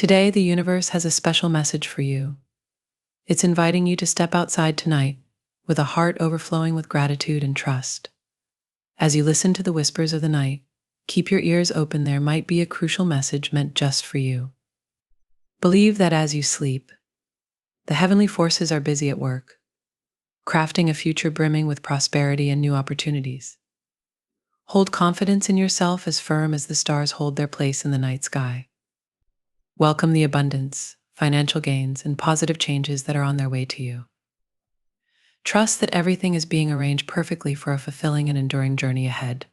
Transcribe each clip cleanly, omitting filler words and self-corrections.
Today, the universe has a special message for you. It's inviting you to step outside tonight with a heart overflowing with gratitude and trust. As you listen to the whispers of the night, keep your ears open. There might be a crucial message meant just for you. Believe that as you sleep, the heavenly forces are busy at work, crafting a future brimming with prosperity and new opportunities. Hold confidence in yourself as firm as the stars hold their place in the night sky. Welcome the abundance, financial gains, and positive changes that are on their way to you. Trust that everything is being arranged perfectly for a fulfilling and enduring journey ahead.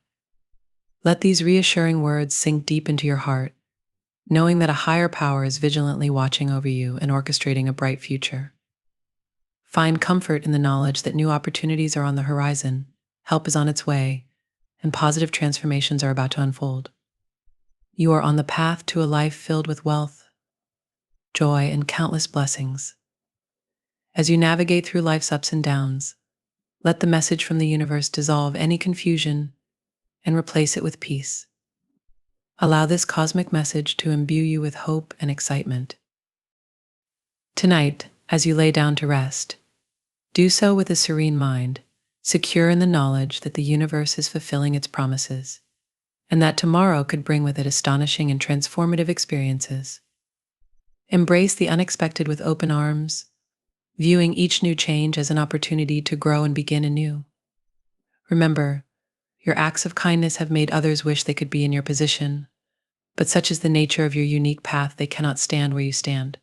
Let these reassuring words sink deep into your heart, knowing that a higher power is vigilantly watching over you and orchestrating a bright future. Find comfort in the knowledge that new opportunities are on the horizon, help is on its way, and positive transformations are about to unfold. You are on the path to a life filled with wealth, joy, and countless blessings. As you navigate through life's ups and downs, let the message from the universe dissolve any confusion and replace it with peace. Allow this cosmic message to imbue you with hope and excitement. Tonight, as you lay down to rest, do so with a serene mind, secure in the knowledge that the universe is fulfilling its promises, and that tomorrow could bring with it astonishing and transformative experiences. Embrace the unexpected with open arms, viewing each new change as an opportunity to grow and begin anew. Remember, your acts of kindness have made others wish they could be in your position, but such is the nature of your unique path, they cannot stand where you stand.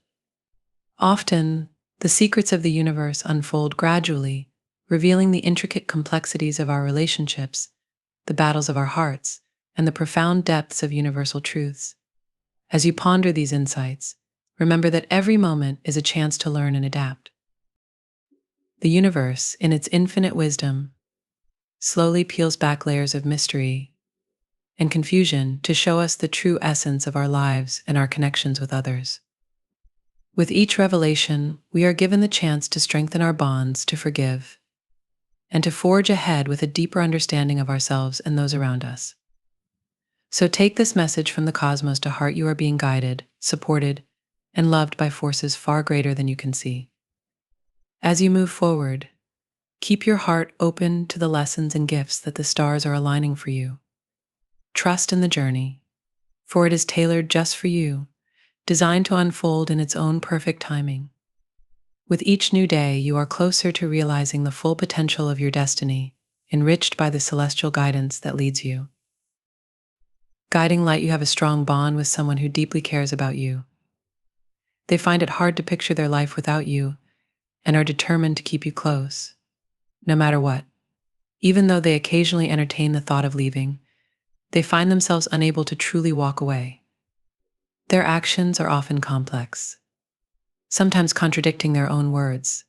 Often, the secrets of the universe unfold gradually, revealing the intricate complexities of our relationships, the battles of our hearts, and the profound depths of universal truths. As you ponder these insights, remember that every moment is a chance to learn and adapt. The universe, in its infinite wisdom, slowly peels back layers of mystery and confusion to show us the true essence of our lives and our connections with others. With each revelation, we are given the chance to strengthen our bonds, to forgive, and to forge ahead with a deeper understanding of ourselves and those around us. So take this message from the cosmos to heart. You are being guided, supported, and loved by forces far greater than you can see. As you move forward, keep your heart open to the lessons and gifts that the stars are aligning for you. Trust in the journey, for it is tailored just for you, designed to unfold in its own perfect timing. With each new day, you are closer to realizing the full potential of your destiny, enriched by the celestial guidance that leads you. Guiding light, you have a strong bond with someone who deeply cares about you. They find it hard to picture their life without you and are determined to keep you close, no matter what. Even though they occasionally entertain the thought of leaving, they find themselves unable to truly walk away. Their actions are often complex, sometimes contradicting their own words.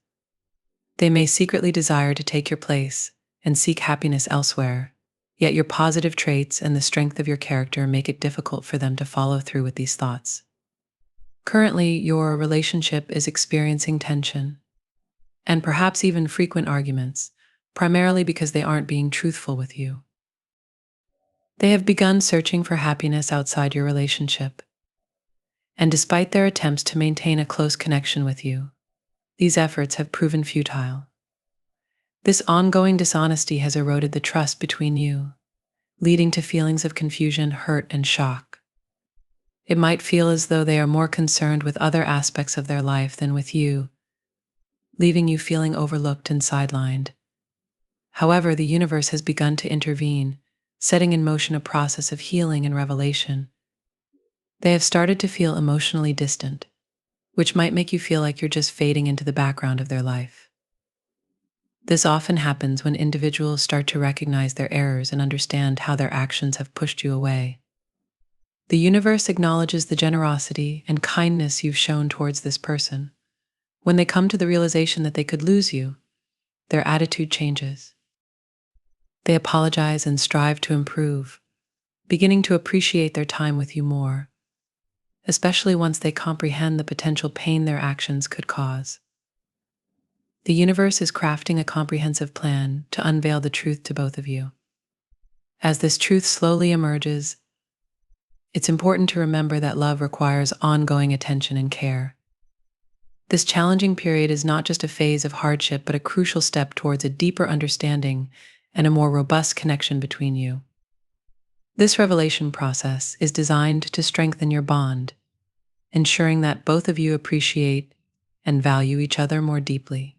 They may secretly desire to take your place and seek happiness elsewhere, yet your positive traits and the strength of your character make it difficult for them to follow through with these thoughts. Currently, your relationship is experiencing tension, and perhaps even frequent arguments, primarily because they aren't being truthful with you. They have begun searching for happiness outside your relationship, and despite their attempts to maintain a close connection with you, these efforts have proven futile. This ongoing dishonesty has eroded the trust between you, leading to feelings of confusion, hurt, and shock. It might feel as though they are more concerned with other aspects of their life than with you, leaving you feeling overlooked and sidelined. However, the universe has begun to intervene, setting in motion a process of healing and revelation. They have started to feel emotionally distant, which might make you feel like you're just fading into the background of their life. This often happens when individuals start to recognize their errors and understand how their actions have pushed you away. The universe acknowledges the generosity and kindness you've shown towards this person. When they come to the realization that they could lose you, their attitude changes. They apologize and strive to improve, beginning to appreciate their time with you more, especially once they comprehend the potential pain their actions could cause. The universe is crafting a comprehensive plan to unveil the truth to both of you. As this truth slowly emerges, it's important to remember that love requires ongoing attention and care. This challenging period is not just a phase of hardship, but a crucial step towards a deeper understanding and a more robust connection between you. This revelation process is designed to strengthen your bond, ensuring that both of you appreciate and value each other more deeply.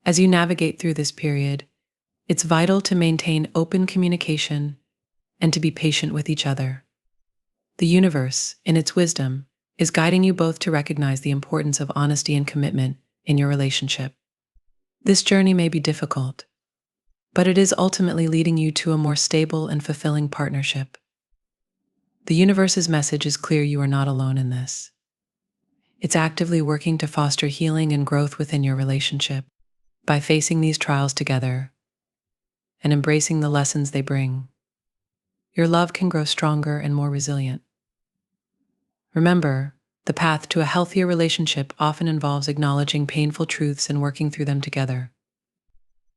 As you navigate through this period, it's vital to maintain open communication and to be patient with each other. The universe, in its wisdom, is guiding you both to recognize the importance of honesty and commitment in your relationship. This journey may be difficult, but it is ultimately leading you to a more stable and fulfilling partnership. The universe's message is clear: you are not alone in this. It's actively working to foster healing and growth within your relationship. By facing these trials together and embracing the lessons they bring, your love can grow stronger and more resilient. Remember, the path to a healthier relationship often involves acknowledging painful truths and working through them together.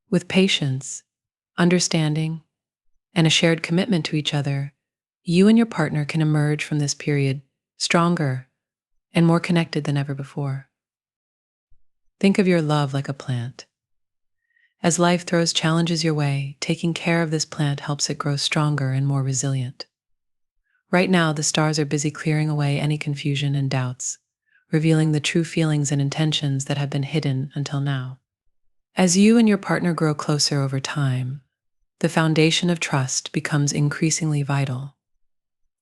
With patience, understanding, and a shared commitment to each other, you and your partner can emerge from this period stronger and more connected than ever before. Think of your love like a plant. As life throws challenges your way, taking care of this plant helps it grow stronger and more resilient. Right now, the stars are busy clearing away any confusion and doubts, revealing the true feelings and intentions that have been hidden until now. As you and your partner grow closer over time, the foundation of trust becomes increasingly vital.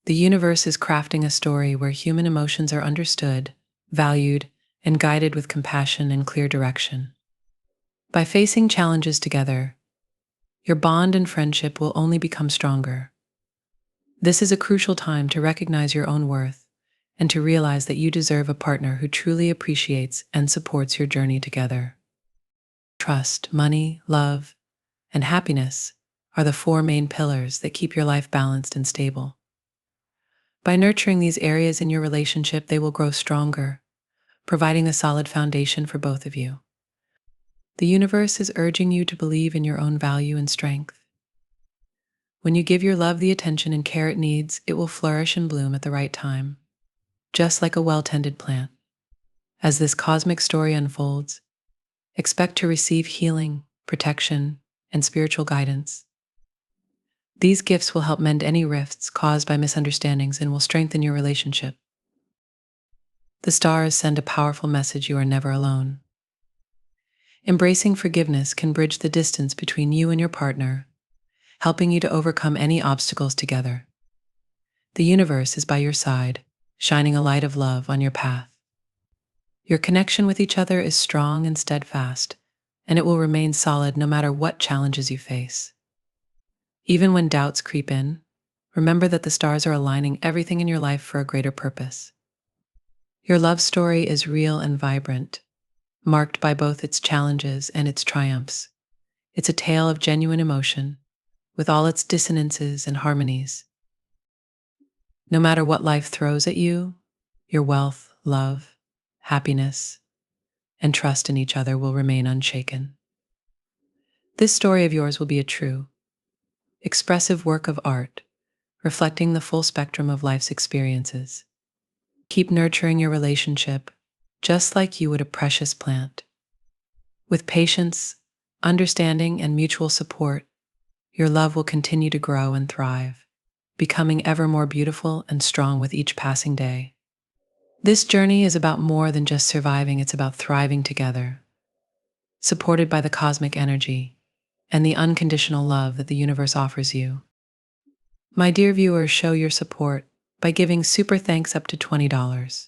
The universe is crafting a story where human emotions are understood, valued, and guided with compassion and clear direction. By facing challenges together, your bond and friendship will only become stronger. This is a crucial time to recognize your own worth and to realize that you deserve a partner who truly appreciates and supports your journey together. Trust, money, love, and happiness are the four main pillars that keep your life balanced and stable. By nurturing these areas in your relationship, they will grow stronger, providing a solid foundation for both of you. The universe is urging you to believe in your own value and strength. When you give your love the attention and care it needs, it will flourish and bloom at the right time, just like a well-tended plant. As this cosmic story unfolds, expect to receive healing, protection, and spiritual guidance. These gifts will help mend any rifts caused by misunderstandings and will strengthen your relationship. The stars send a powerful message: you are never alone. Embracing forgiveness can bridge the distance between you and your partner, helping you to overcome any obstacles together. The universe is by your side, shining a light of love on your path. Your connection with each other is strong and steadfast, and it will remain solid no matter what challenges you face. Even when doubts creep in, remember that the stars are aligning everything in your life for a greater purpose. Your love story is real and vibrant, marked by both its challenges and its triumphs. It's a tale of genuine emotion, with all its dissonances and harmonies. No matter what life throws at you, your wealth, love, happiness, and trust in each other will remain unshaken. This story of yours will be a true, expressive work of art, reflecting the full spectrum of life's experiences. Keep nurturing your relationship, just like you would a precious plant. With patience, understanding, and mutual support, your love will continue to grow and thrive, becoming ever more beautiful and strong with each passing day. This journey is about more than just surviving, it's about thriving together, supported by the cosmic energy and the unconditional love that the universe offers you. My dear viewers, show your support by giving super thanks up to $20.